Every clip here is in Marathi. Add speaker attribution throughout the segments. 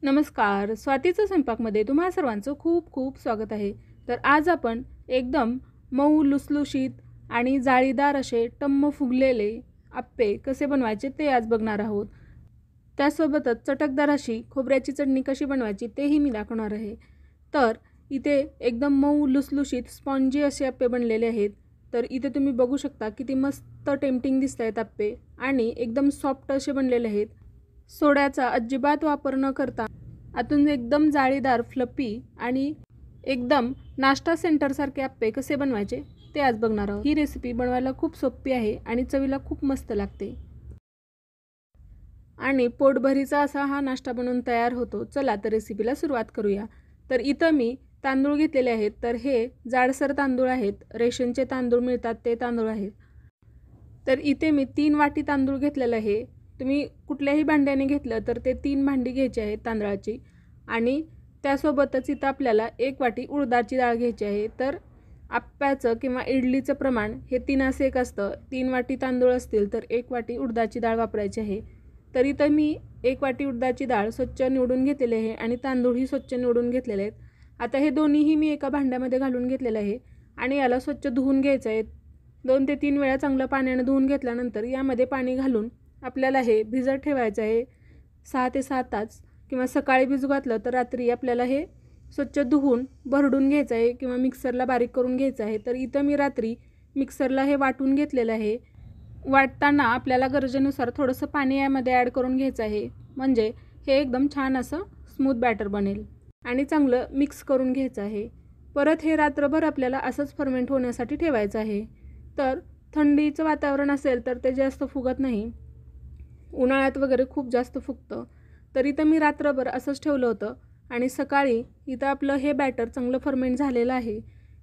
Speaker 1: नमस्कार, स्वातीच्या स्वयंपाकमध्ये तुम्हा सर्वांचं खूप खूप स्वागत आहे। तर आज आपण एकदम मऊ लुसलुशीत आणि जाळीदार असे टम्म फुगलेले आप्पे कसे बनवायचे ते आज बघणार आहोत। त्यासोबतच चटकदार अशी खोबऱ्याची चटणी कशी बनवायची तेही मी दाखवणार आहे। तर इथे एकदम मऊ लुसलुशीत स्पॉन्जी असे आप्पे बनलेले आहेत। तर इथे तुम्ही बघू शकता किती मस्त टेम्पटिंग दिसतायत आप्पे आणि एकदम सॉफ्ट असे बनलेले आहेत। सोड्याचा अजिबात वापर न करता आतून एकदम जाळीदार फ्लफी आणि एकदम नाश्ता सेंटरसारखे आप्पे कसे बनवायचे ते आज बघणार आहोत। ही रेसिपी बनवायला खूप सोपी आहे आणि चवीला खूप मस्त लागते आणि पोटभरीचा असा हा नाश्ता बनवून तयार होतो। चला तर रेसिपीला सुरुवात करूया। तर इथं मी तांदूळ घेतलेले आहेत। तर हे जाडसर तांदूळ आहेत, रेशनचे तांदूळ मिळतात ते तांदूळ आहेत। तर इथे मी 3 वाटी तांदूळ घेतलेले आहे। तुम्ही कुठल्याही भांड्याने घेतलं तर ते 3 भांडी घ्यायची आहे तांदळाची आणि त्यासोबतच इथं आपल्याला 1 वाटी उडदाची डाळ घ्यायची आहे। तर आप्प्याचं किंवा इडलीचं प्रमाण हे 3:1 असतं। 3 वाटी तांदूळ असतील तर 1 वाटी उडदाची डाळ वापरायची आहे। तर इथं मी 1 वाटी उडदाची डाळ स्वच्छ निवडून घेतलेली आहे आणि तांदूळही स्वच्छ निवडून घेतलेले आहेत। आता हे दोन्हीही मी एका भांड्यामध्ये घालून घेतलेलं आहे आणि याला स्वच्छ धुवून घ्यायचं आहे। 2 ते 3 वेळा चांगलं पाण्याने धुवून घेतल्यानंतर यामध्ये पाणी घालून आपल्याला हे भिजत ठेवायचं आहे 6 ते 7 तास किंवा सकाळी भिजू घातलं तर रात्री आपल्याला हे स्वच्छ धुवून भरडून घ्यायचं आहे किंवा मिक्सरला बारीक करून घ्यायचं आहे। तर इथं मी रात्री मिक्सरला हे वाटून घेतलेलं आहे। वाटताना आपल्याला गरजेनुसार थोडंसं पाणी यामध्ये ॲड करून घ्यायचं आहे, म्हणजे हे एकदम छान असं स्मूथ बॅटर बनेल आणि चांगलं मिक्स करून घ्यायचं आहे। परत हे रात्रभर आपल्याला असंच फर्मेंट होण्यासाठी ठेवायचं आहे। तर थंडीचं वातावरण असेल तर ते जास्त फुगत नाही, उन्हाळ्यात वगैरे खूप जास्त फुगतं। तर इथं मी रात्रभर असंच ठेवलं होतं आणि सकाळी इथं आपलं हे बॅटर चांगलं फर्मेंट झालेलं आहे।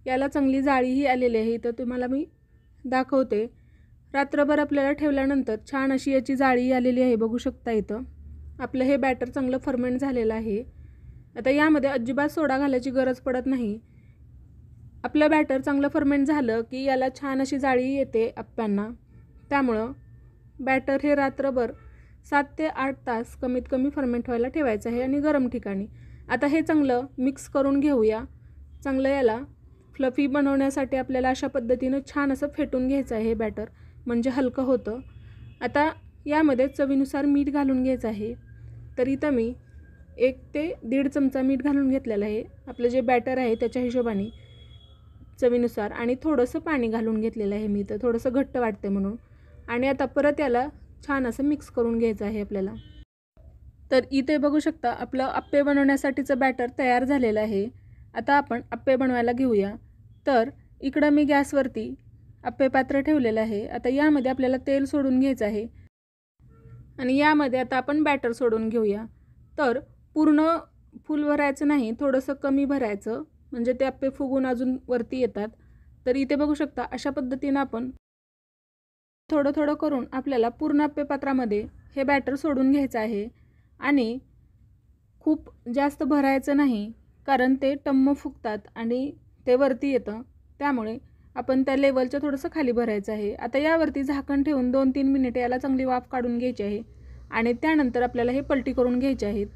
Speaker 1: याला चांगली जाळीही आलेली आहे। इथं तुम्हाला मी दाखवते। रात्रभर आपल्याला ठेवल्यानंतर छान अशी याची जाळी आलेली आहे, बघू शकता। इथं आपलं हे बॅटर चांगलं फर्मेंट झालेलं आहे। आता यामध्ये अजिबात सोडा घालायची गरज पडत नाही। आपलं बॅटर चांगलं फर्मेंट झालं की याला छान अशी जाळी येते आप्प्यांना। त्यामुळं बॅटर हे रात्रभर 7 ते 8 तास कमीत कमी फर्मेंट व्हायला ठेवायचं आहे आणि गरम ठिकाणी। आता हे चांगलं मिक्स करून घेऊया। चांगलं याला फ्लफी बनवण्यासाठी आपल्याला अशा पद्धतीनं छान असं फेटून घ्यायचं आहे हे बॅटर, म्हणजे हलकं होतं। आता यामध्ये चवीनुसार मीठ घालून घ्यायचं आहे। तर इथं मी 1 ते 1.5 चमचा मीठ घालून घेतलेलं आहे आपलं जे बॅटर आहे त्याच्या हिशोबाने चवीनुसार, आणि थोडंसं पाणी घालून घेतलेलं आहे मी, तर थोडंसं घट्ट वाटते म्हणून। आणि आता परत याला छान असं मिक्स करून घ्यायचं आहे आपल्याला। तर इथे बघू शकता आपलं आप्पे बनवण्यासाठीचं बॅटर तयार झालेलं आहे। आता आपण आप्पे बनवायला घेऊया। तर इकडं मी गॅसवरती आप्पे पात्र ठेवलेलं आहे। आता यामध्ये आपल्याला तेल सोडून घ्यायचं आहे आणि यामध्ये आता आपण बॅटर सोडून घेऊया। तर पूर्ण फुल भरायचं नाही, थोडंसं कमी भरायचं, म्हणजे ते आप्पे फुगून अजून वरती येतात। तर इथे बघू शकता अशा पद्धतीनं आपण थोडं थोडं करून आपल्याला पूर्ण आप्पे पात्रामध्ये हे बॅटर सोडून घ्यायचं आहे आणि खूप जास्त भरायचं नाही, कारण ते टम्म फुगतात आणि ते वरती येतं। त्यामुळे आपण त्या लेवलच्या थोडंसं खाली भरायचं आहे। आता यावरती झाकण ठेवून 2-3 मिनिटे याला चांगली वाफ काढून घ्यायची आहे आणि त्यानंतर आपल्याला हे पलटी करून घ्यायचे आहेत।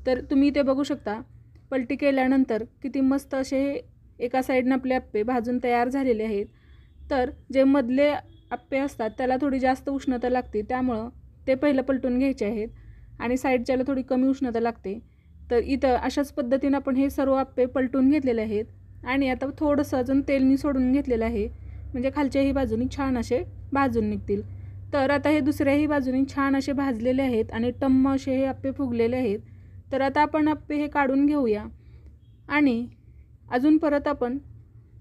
Speaker 1: तर तुम्ही इथे बघू शकता पलटी केल्यानंतर किती मस्त असे एका साईडनं आपले आप्पे भाजून तयार झालेले आहेत। तर जे मधले आप्पे असतात त्याला थोडी जास्त उष्णता लागते, त्यामुळं ते पहिलं पलटून घ्यायचे आहेत आणि साईडच्याला थोडी कमी उष्णता लागते। तर इथं अशाच पद्धतीनं आपण हे सर्व आप्पे पलटून घेतलेले आहेत आणि आता थोडंसं अजून तेल मी सोडून घेतलेलं आहे, म्हणजे खालच्याही बाजूनी छान असे भाजून निघतील। तर आता हे दुसऱ्याही बाजूनी छान असे भाजलेले आहेत आणि टम्म असे हे आप्पे फुगलेले आहेत। तर आता आपण आप्पे हे काढून घेऊया आणि अजून परत आपण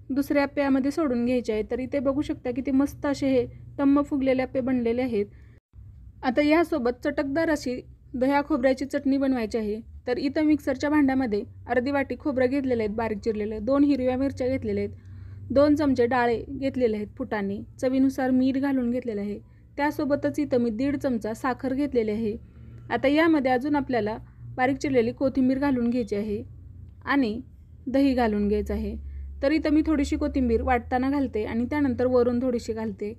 Speaker 1: दुसऱ्या आप्पे यामध्ये सोडून घ्यायचे आहे। तर इथे बघू शकता किती मस्त असे हे टम्म फुगलेले आप्पे बनलेले आहेत। आता यासोबत चटकदार अशी दह्या खोबऱ्याची चटणी बनवायची आहे। तर इथं मिक्सरच्या भांड्यामध्ये अर्धी वाटी खोबरं घेतलेले आहेत बारीक चिरलेले, 2 हिरव्या मिरच्या घेतलेल्या आहेत, 2 चमचे डाळे घेतलेले आहेत फुटाणे, चवीनुसार मीठ घालून घेतलेलं आहे। त्यासोबतच इथं मी 1.5 चमचा साखर घेतलेली आहे। आता यामध्ये अजून आपल्याला बारीक चिरलेली कोथिंबीर घालून घ्यायची आहे आणि दही घालून घ्यायचं आहे। तर इथं मी थोडीशी कोथिंबीर वाटताना घालते आणि त्यानंतर वरून थोडीशी घालते।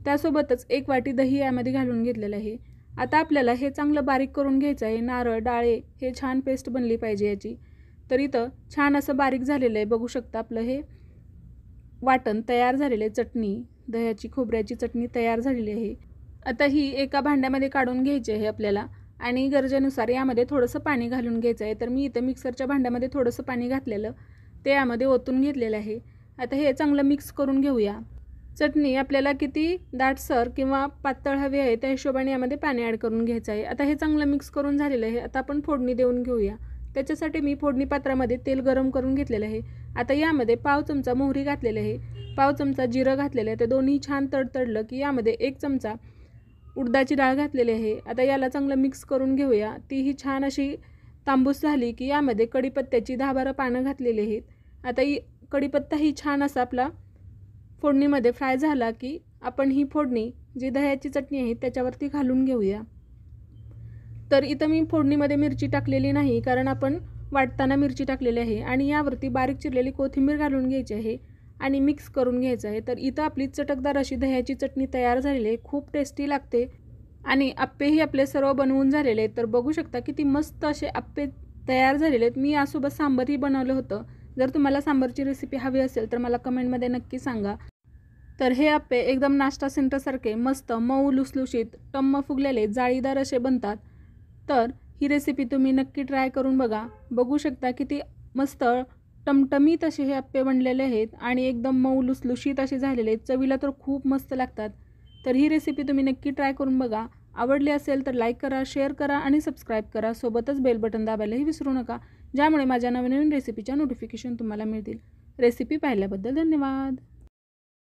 Speaker 1: त्यासोबतच 1 वाटी दही यामध्ये घालून घेतलेलं आहे आता आपल्याला हे चांगलं बारीक करून घ्यायचं आहे. नारळ, डाळे हे छान पेस्ट बनली पाहिजे याची. तर इथं छान असं बारीक झालेलं आहे. बघू शकता आपलं हे वाटण तयार झालेलं आहे. चटणी, दह्याची खोबऱ्याची चटणी तयार झालेली आहे. आता ही एका भांड्यामध्ये काढून घ्यायची आहे आपल्याला आणि गरजेनुसार यामध्ये थोडंसं पाणी घालून घ्यायचं आहे. तर मी इथं मिक्सरच्या भांड्यामध्ये थोडंसं पाणी घातलेलं ते यामध्ये ओतून घेतलेलं आहे. आता हे चांगलं मिक्स करून घेऊया. चटणी आपल्याला किती दाटसर किंवा पातळ हवी आहे त्या हिशोबाने यामध्ये पाणी ॲड करून घ्यायचं आहे. आता हे चांगलं मिक्स करून झालेलं आहे. आता आपण फोडणी देऊन घेऊया. त्याच्यासाठी मी फोडणी पात्रामध्ये तेल गरम करून घेतलेलं आहे. आता यामध्ये पाव चमचा मोहरी घातलेली आहे, पाव चमचा जिरं घातलेलं आहे. ते दोन्ही छान तडतडलं की यामध्ये 1 चमचा उडदाची डाळ घातलेली आहे. आता याला चांगलं मिक्स करून घेऊया. तीही छान अशी तांबूस झाली की यामध्ये कढीपत्त्याची 10-12 पानं घातलेली आहेत. आता ही कढीपत्ताही छान असा आपला फोडणीमध्ये फ्राय झाला की आपण ही फोडणी जी दह्याची चटणी आहे त्याच्यावरती घालून घेऊया. तर इथं मी फोडणीमध्ये मिरची टाकलेली नाही कारण आपण वाटताना मिरची टाकलेली आहे आणि यावरती बारीक चिरलेली कोथिंबीर घालून घ्यायची आहे आणि मिक्स करून घ्यायचं आहे. तर इथं आपली चटकदार अशी दह्याची चटणी तयार झालेली आहे. खूप टेस्टी लागते आणि आप्पेही आपले सर्व बनवून झालेले आहेत. तर बघू शकता किती मस्त असे आप्पे तयार झालेले आहेत. मी यासोबत सांबारही बनवलं होतं. जर तुम्हाला सांबारची रेसिपी हवी असेल तर मला कमेंटमध्ये नक्की सांगा. तर हे आप्पे एकदम नाश्ता सेंटरसारखे मस्त मऊ लुसलुशीत टम्म फुगलेले जाळीदार असे बनतात. तर ही रेसिपी तुम्ही नक्की ट्राय करून बघा. बघू शकता किती मस्त टमटमीत असे हे आप्पे बनलेले आहेत आणि एकदम मऊ लुसलुशीत असे झालेले आहेत. चवीला तर खूप मस्त लागतात. तर ही रेसिपी तुम्ही नक्की ट्राय करून बघा. आवडली असेल तर लाईक करा, शेअर करा आणि सबस्क्राईब करा. सोबतच बेल बटन दाबायलाही विसरू नका, ज्यामुळे माझ्या नवीन रेसिपीच्या नोटिफिकेशन तुम्हाला मिळतील. रेसिपी पाहिल्याबद्दल धन्यवाद.